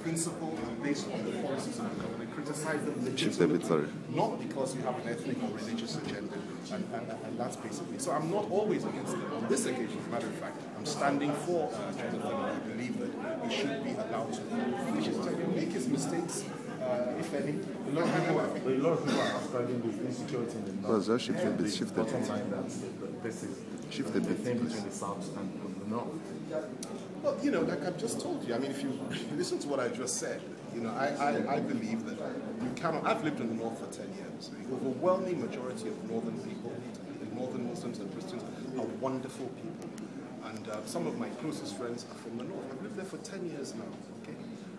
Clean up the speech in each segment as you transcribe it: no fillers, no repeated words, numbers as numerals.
principle and based on the policies of the government, criticize them legitimately, not because you have an ethnic or religious agenda, and that's basically. So I'm not always against it. On this occasion, as a matter of fact, I'm standing for Jonathan, and I believe that he should be allowed to finish his tenure, make his mistakes, if any. A lot of people are struggling with insecurity in the north. Well, shift a bit. Bottom line that this is shift a bit between the south and the north. Well, you know, like I've just told you, I mean, if you listen to what I just said, you know, I believe that you cannot. I've lived in the north for 10 years. The overwhelming majority of northern people, northern Muslims and Christians, are wonderful people. And some of my closest friends are from the north. I've lived there for 10 years now, okay?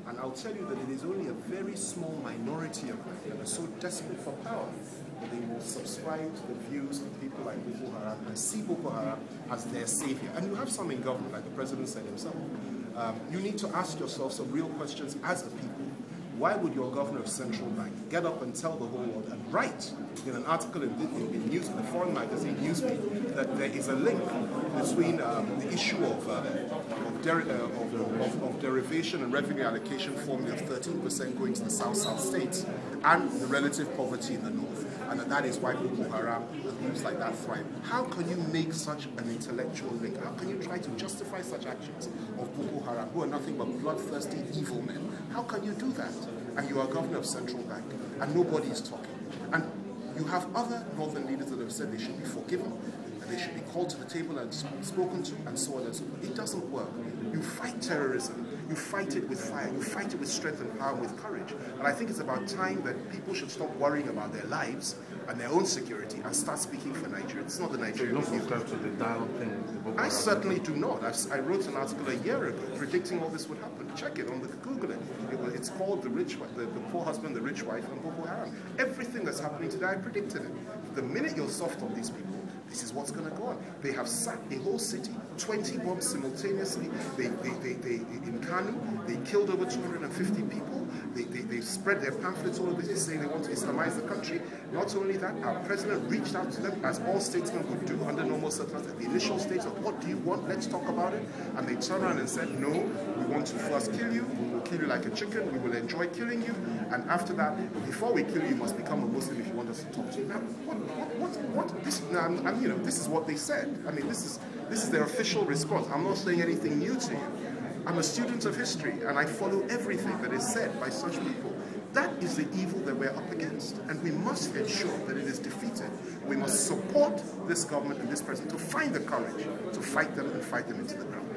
And I'll tell you that it is only a very small minority of them that are so desperate for power that they will subscribe to the views of people like Boko Haram and see Boko Haram as their savior. And you have some in government, like the president said himself. You need to ask yourself some real questions as a people. Why would your governor of central bank get up and tell the whole world and write in an article in news, in a foreign magazine, Newsweek, that there is a link between the issue of derivation and revenue allocation formula of 13% going to the South states and the relative poverty in the north, and that is why Boko Haram and groups like that thrive? How can you make such an intellectual link? How can you try to justify such actions of Boko Haram, who are nothing but bloodthirsty evil men? How can you do that? And you are governor of central bank, and nobody is talking. And you have other northern leaders that have said they should be forgiven, and they should be called to the table and spoken to, and so on and so forth. It doesn't work. You fight terrorism, you fight it with fire, you fight it with strength and power, with courage. And I think it's about time that people should stop worrying about their lives and their own security and start speaking for Nigeria. It's not the Nigerian people. You don't subscribe to the dialogue thing? I certainly do not. I wrote an article a year ago predicting all this would happen. Check it, Google it. It's called the poor husband, the rich wife, and Boko Haram. Everything that's happening today, I predicted it. The minute you're soft on these people, this is what's going to go on. They have sacked a whole city, 20 bombs simultaneously. In Kano, they killed over 250 people. They spread their pamphlets all over the place saying they want to Islamize the country. Not only that, our president reached out to them, as all statesmen would do under normal circumstances, at the initial stage of what do you want? Let's talk about it. And they turned around and said, no, we want to first kill you. We will kill you like a chicken. We will enjoy killing you. And after that, before we kill you, you must become a Muslim if you want us to talk to you. Now, this is what they said. I mean, this is their official response. I'm not saying anything new to you. I'm a student of history, and I follow everything that is said by such people. That is the evil that we're up against, and we must ensure that it is defeated. We must support this government and this president to find the courage to fight them and fight them into the ground.